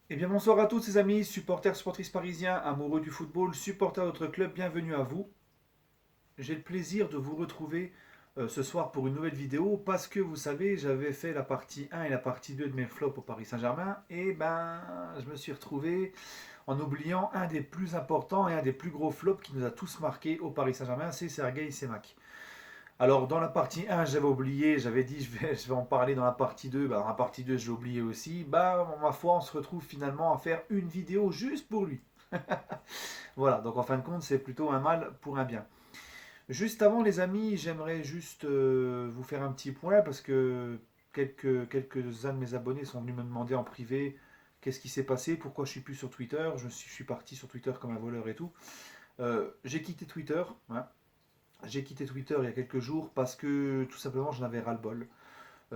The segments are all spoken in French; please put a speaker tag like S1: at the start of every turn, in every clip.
S1: Eh bien bonsoir à tous ces amis, supporters, supportrices parisiens, amoureux du football, supporters de notre club, bienvenue à vous. J'ai le plaisir de vous retrouver ce soir pour une nouvelle vidéo parce que vous savez, j'avais fait la partie 1 et la partie 2 de mes flops au Paris Saint-Germain et ben je me suis retrouvé en oubliant un des plus importants et un des plus gros flops qui nous a tous marqué au Paris Saint-Germain, c'est Sergei Semak. Alors, dans la partie 1, j'avais oublié, j'avais dit je vais en parler dans la partie 2. Bah, dans la partie 2, j'ai oublié aussi. Bah, ma foi, on se retrouve finalement à faire une vidéo juste pour lui. Voilà, donc en fin de compte, c'est plutôt un mal pour un bien. Juste avant, les amis, j'aimerais juste vous faire un petit point parce que quelques-uns de mes abonnés sont venus me demander en privé qu'est-ce qui s'est passé, pourquoi je suis plus sur Twitter. Je suis parti sur Twitter comme un voleur et tout. J'ai quitté Twitter, hein. J'ai quitté Twitter il y a quelques jours parce que tout simplement j'en avais ras-le-bol.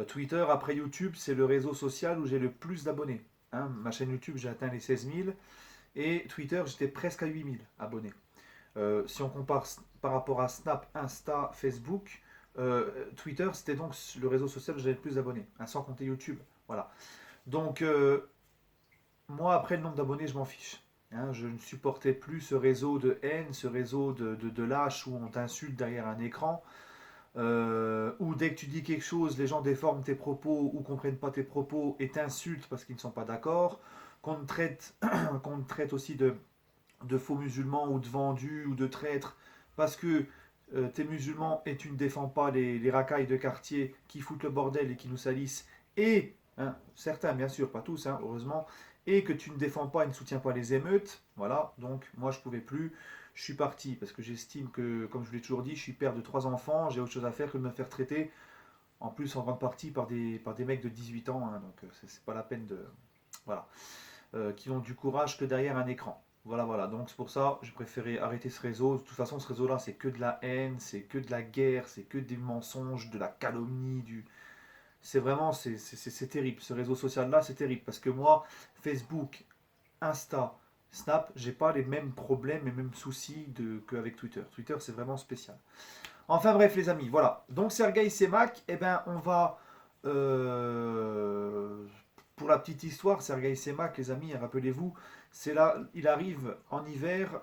S1: Twitter, après YouTube, c'est le réseau social où j'ai le plus d'abonnés. Hein, ma chaîne YouTube, j'ai atteint les 16 000 et Twitter, j'étais presque à 8 000 abonnés. Si on compare par rapport à Snap, Insta, Facebook, Twitter, c'était donc le réseau social où j'avais le plus d'abonnés, hein, sans compter YouTube. Voilà. Donc, moi, après le nombre d'abonnés, je m'en fiche. Hein, je ne supportais plus ce réseau de haine, ce réseau de lâches où on t'insulte derrière un écran. Ou dès que tu dis quelque chose, les gens déforment tes propos ou comprennent pas tes propos et t'insultent parce qu'ils ne sont pas d'accord, qu'on te traite, qu'on te traite aussi de faux musulmans ou de vendus ou de traîtres parce que t'es musulman et tu ne défends pas les racailles de quartier qui foutent le bordel et qui nous salissent, et hein, certains bien sûr, pas tous, hein, heureusement, et que tu ne défends pas et ne soutiens pas les émeutes, voilà, donc moi je pouvais plus, je suis parti parce que j'estime que, comme je vous l'ai toujours dit, je suis père de 3 enfants, j'ai autre chose à faire que de me faire traiter, en plus en grande partie par des mecs de 18 ans, hein, donc c'est pas la peine de... Voilà, qui ont du courage que derrière un écran. Voilà, voilà. Donc c'est pour ça j'ai préféré arrêter ce réseau. De toute façon, ce réseau-là, c'est que de la haine, c'est que de la guerre, c'est que des mensonges, de la calomnie, du... C'est vraiment, c'est terrible. Ce réseau social-là, c'est terrible. Parce que moi, Facebook, Insta, Snap, j'ai pas les mêmes problèmes, les mêmes soucis qu'avec Twitter. Twitter, c'est vraiment spécial. Enfin bref, les amis, voilà. Donc Sergei Semak, eh ben, on va... euh, pour la petite histoire, Sergei Semak, les amis, rappelez-vous, c'est là, il arrive en hiver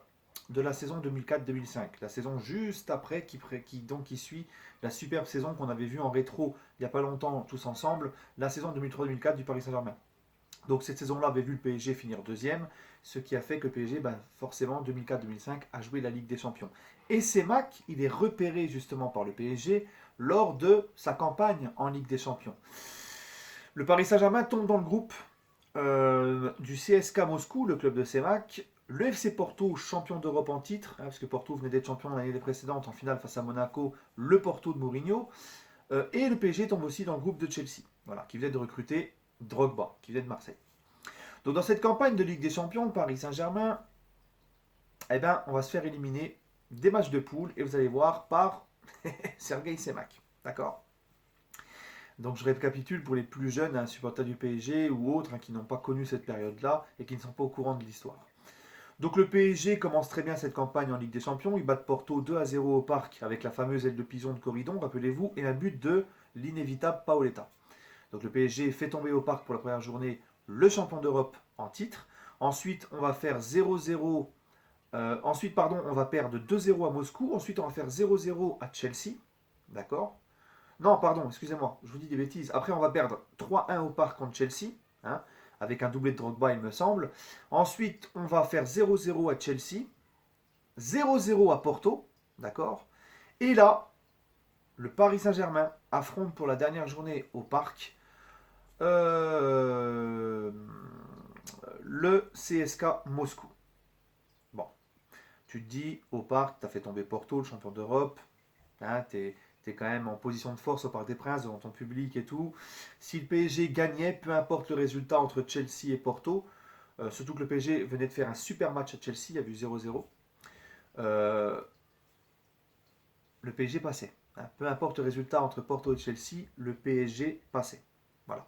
S1: de la saison 2004-2005, la saison juste après qui suit la superbe saison qu'on avait vue en rétro il n'y a pas longtemps tous ensemble, la saison 2003-2004 du Paris Saint-Germain. Donc cette saison-là avait vu le PSG finir deuxième, ce qui a fait que le PSG, ben, forcément, 2004-2005, a joué la Ligue des Champions. Et Semak, il est repéré justement par le PSG lors de sa campagne en Ligue des Champions. Le Paris Saint-Germain tombe dans le groupe du CSK Moscou, le club de Semak, le FC Porto, champion d'Europe en titre, hein, parce que Porto venait d'être champion l'année précédente en finale face à Monaco, le Porto de Mourinho, et le PSG tombe aussi dans le groupe de Chelsea, voilà, qui venait de recruter Drogba, qui venait de Marseille. Donc dans cette campagne de Ligue des Champions, Paris Saint-Germain, eh ben, on va se faire éliminer des matchs de poule, et vous allez voir, par Sergei Semak. D'accord. Donc je récapitule pour les plus jeunes, hein, supporters du PSG ou autres, hein, qui n'ont pas connu cette période-là et qui ne sont pas au courant de l'histoire. Donc le PSG commence très bien cette campagne en Ligue des Champions. Ils battent Porto 2-0 au parc avec la fameuse aile de pigeon de Corridon, rappelez-vous, et un but de l'inévitable Paoletta. Donc le PSG fait tomber au parc pour la première journée le champion d'Europe en titre. Ensuite, on va faire 0-0. Ensuite, pardon, on va perdre 2-0 à Moscou. Ensuite, on va faire 0-0 à Chelsea. D'accord. Non, pardon, excusez-moi, je vous dis des bêtises. Après, on va perdre 3-1 au parc contre Chelsea, hein, avec un doublé de Drogba, il me semble. Ensuite, on va faire 0-0 à Chelsea, 0-0 à Porto, d'accord. Et là, le Paris Saint-Germain affronte pour la dernière journée au parc euh, le CSK Moscou. Bon, tu te dis, au parc, tu as fait tomber Porto, le champion d'Europe, hein, tu es quand même en position de force au Parc des Princes, devant ton public et tout. Si le PSG gagnait, peu importe le résultat entre Chelsea et Porto, surtout que le PSG venait de faire un super match à Chelsea, il y a eu 0-0, euh, le PSG passait, hein. Peu importe le résultat entre Porto et Chelsea, le PSG passait. Voilà.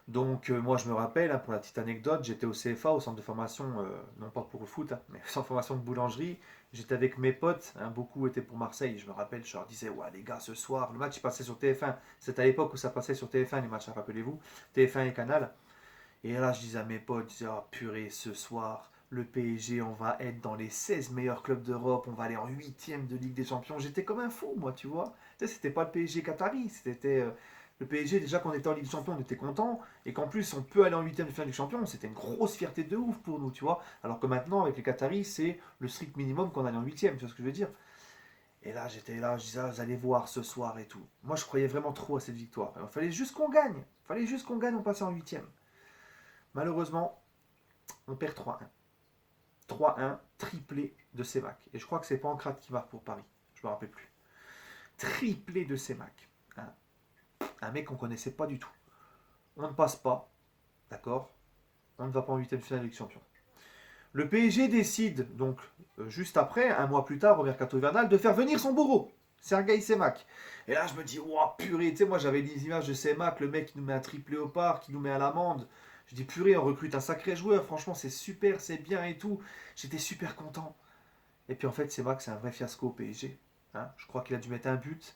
S1: Donc moi je me rappelle, hein, pour la petite anecdote, j'étais au CFA, au centre de formation, non pas pour le foot, hein, mais au centre de formation de boulangerie. J'étais avec mes potes, hein, beaucoup étaient pour Marseille. Je me rappelle, je leur disais, ouais les gars, ce soir, le match il passait sur TF1. C'était à l'époque où ça passait sur TF1 les matchs, hein, rappelez-vous, TF1 et Canal. Et là, je disais à mes potes, je disais, oh purée, ce soir, le PSG, on va être dans les 16 meilleurs clubs d'Europe, on va aller en huitième de Ligue des Champions. J'étais comme un fou, moi, tu vois. Tu sais, c'était pas le PSG Qatari, c'était le PSG, déjà qu'on était en Ligue des Champions, on était content. Et qu'en plus, on peut aller en huitième de finale Ligue des Champions, c'était une grosse fierté de ouf pour nous, tu vois. Alors que maintenant, avec les Qataris, c'est le strict minimum qu'on allait en huitième, tu vois ce que je veux dire. Et là, j'étais là, je disais, ah, vous allez voir ce soir et tout. Moi, je croyais vraiment trop à cette victoire. Il fallait juste qu'on gagne. Il fallait juste qu'on gagne, on passait en huitième. Malheureusement, on perd 3-1. 3-1, triplé de Semac. Et je crois que c'est Pancrate qui marque pour Paris. Je me rappelle plus. Triplé de Semac. Un mec qu'on connaissait pas du tout. On ne passe pas, d'accord. On ne va pas en huitième finale de Ligue des Champions. Le PSG décide, donc juste après, un mois plus tard, au mercato hivernal, de faire venir son bourreau, Sergei Semak. Et là, je me dis, ouah, purée, tu sais, moi j'avais des images de Semak, le mec qui nous met un triplé au par, qui nous met à l'amende. Je dis, purée, on recrute un sacré joueur, franchement, c'est super, c'est bien et tout. J'étais super content. Et puis en fait, Semak, c'est un vrai fiasco au PSG. Hein, je crois qu'il a dû mettre un but.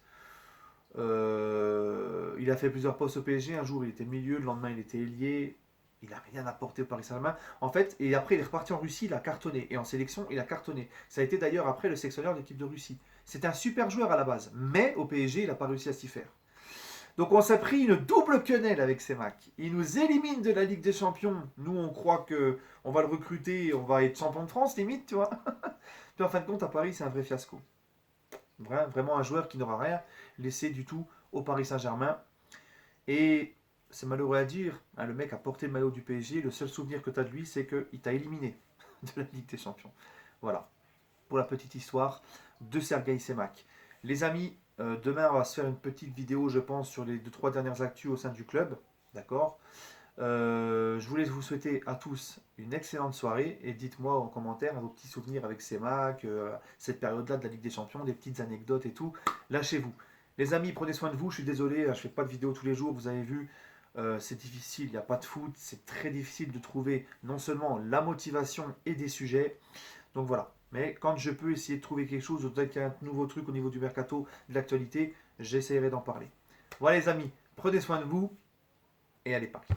S1: Il a fait plusieurs postes au PSG. Un jour, il était milieu, le lendemain, il était ailier. Il n'a rien apporté au Paris Saint-Germain. En fait, et après, il est reparti en Russie, il a cartonné. Et en sélection, il a cartonné. Ça a été d'ailleurs après le sélectionneur de l'équipe de Russie. C'était un super joueur à la base. Mais au PSG, il n'a pas réussi à s'y faire. Donc on s'est pris une double quenelle avec Semak. Il nous élimine de la Ligue des Champions. Nous, on croit que on va le recruter, on va être champion de France, limite, tu vois. Puis en fin de compte, à Paris, c'est un vrai fiasco. Vraiment un joueur qui n'aura rien laissé du tout au Paris Saint-Germain. Et c'est malheureux à dire, hein, le mec a porté le maillot du PSG. Le seul souvenir que tu as de lui, c'est qu'il t'a éliminé de la Ligue des Champions. Voilà, pour la petite histoire de Sergei Semak. Les amis, demain, on va se faire une petite vidéo, je pense, sur les 2-3 dernières actus au sein du club. D'accord. Je voulais vous souhaiter à tous une excellente soirée et dites-moi en commentaire vos petits souvenirs avec CEMAC, cette période-là de la Ligue des Champions, des petites anecdotes et tout. Lâchez-vous. Les amis, prenez soin de vous. Je suis désolé, je ne fais pas de vidéo tous les jours. Vous avez vu, c'est difficile. Il n'y a pas de foot. C'est très difficile de trouver non seulement la motivation et des sujets. Donc voilà. Mais quand je peux essayer de trouver quelque chose, ou peut-être qu'il y a un nouveau truc au niveau du mercato, de l'actualité, j'essaierai d'en parler. Voilà les amis, prenez soin de vous et allez Paris.